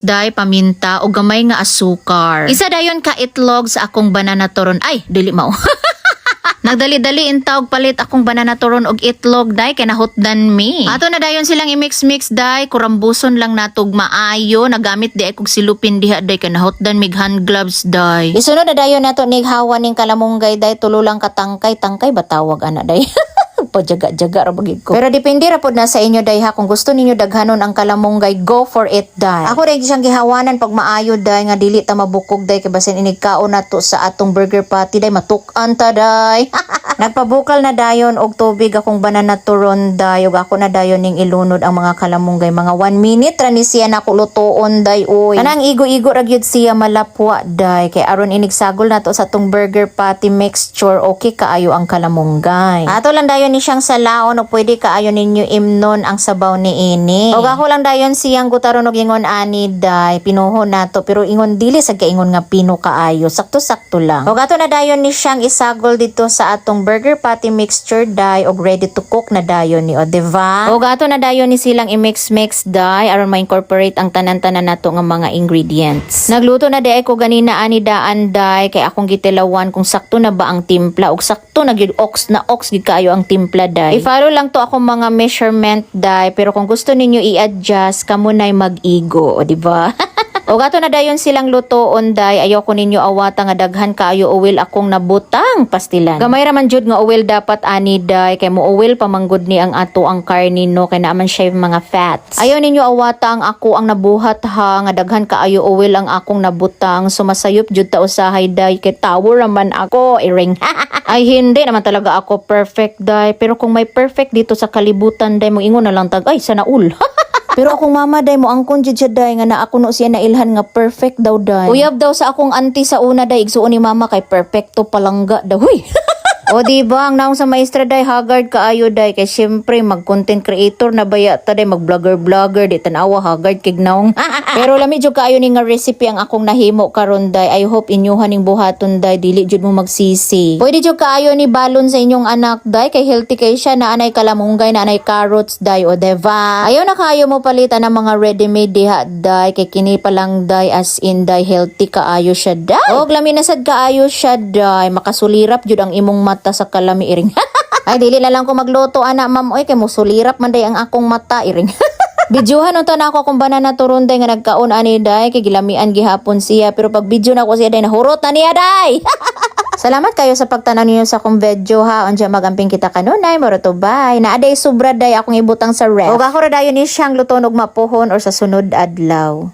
day paminta o gamay nga asukar. Isa dayon ka itlog sa akong banana turon. Ay, dili mao. Nagdali-dali intawg palit akong banana turon og itlog day kay nahutdan mi. Ato na dayon silang i-mix-mix day, kurambuson lang natog maayo, nagamit di ay kog silupin diha day kay nahutdan mig hand gloves day. Isunod na dayon nato nig hawan ning kalamunggay day, tulo lang katangkay, tangkay batawag ana day. Pajaga-jaga ra bagid ko. Pero depende ra pod na sa inyo day ha, kung gusto ninyo daghanon ang kalamunggay, go for it day. Ako rin siyang gihawanan pag maayo day nga dili ta mabukog day kay basin inigkaon nato sa atong burger patty day matuk-an ta day. Nagpabukal na dayon og tubig akong banana turon day ug ako na dayon ning ilunod ang mga kalamunggay, mga 1 minute ra ni siya nako lutoon day oy. Kanang igo-igo ra gyud siya malapwa day kay aron inigsagol nato sa atong burger patty mixture, okay kaayo ang kalamunggay. Ato lang dayon ni siyang salaon o pwede kaayo ninyo imnon ang sabaw ni ini. Og ako lang dayon siyang gutaron og ingon ani day, pinuhon nato pero ingon dili sa kaingon nga pino kaayo, sakto-sakto lang. Og ato na dayon ni siyang isagol dito sa atong burger patty mixture day og ready to cook na dayon ni o diba? Og ato na dayon ni silang i-mix day aron ma-incorporate ang tanan-tanan nato nga mga ingredients. Nagluto na day ko ganina ani daan day kay akong gitilawan kung sakto na ba ang timpla og sakto na gyud ox gid kaayo ang timpla day. I-follow lang to akong mga measurement day, pero kung gusto ninyo i-adjust kamo nay mag-igo, o diba? O gato na dayon silang lutoon day, ayoko ninyo awata nga daghan kaayo oil akong nabutang pastilan. Gamay ra man jud nga oil dapat ani day, kay mo oil pamanggod ni ang ato ang karni no, kay naaman siya yung mga fats. Ayaw ninyo awata ang ako ang nabuhat ha, nga daghan kaayo oil ang akong nabutang, sumasayop jud ta usahay day, kay tawo raman ako, iring. Ay hindi naman talaga ako perfect day, pero kung may perfect dito sa kalibutan day, mo ingon na lang tag, ay sana all. Pero akong mama day mo angkon jud siya day nga na ako no siya nailhan nga perfect daw day. Uyab daw sa akong auntie sa una day, igsuon ni mama kay perfecto palangga daw. Huy. O diba, ang naong sa maestra day, haggard kaayo day, kay syempre mag-content creator na baya ta day, mag-vlogger, di tanawa, haggard kig naong. Pero lami jud kaayo ni nga recipe ang akong nahimo karon day, I hope inyuhan ning buhaton day, dili jud mo magsisi. Pwede jud kaayo ni balon sa inyong anak day, kay healthy kay siya, na anay kalamunggay, na anay carrots day, o diba? Ayaw na kaayo mo palitan ng mga ready-made diha day, kay kini pa lang day, as in day, healthy kaayo siya day. Og lami na sad kaayo siya day, makasulirap jud ang imong mata sa kalami iring. Ay dili na lang ko magluto ana ma'am oy, kay musulirap man day ang akong mata iring. Bidyuhan unta na ako kung banana turon day nga nagkaon ani day, kay gilamian gihapon siya, pero pag video na ko siya day nahurot na niya day. Salamat kayo sa pagtanaw niyo sa akong video ha. Unja magamping kita kanunay, moro to bye. Naaday sobra day akong ibutang sa ref. Og ako ra dayon ni siyang luton og mapuhon or sa sunod adlaw.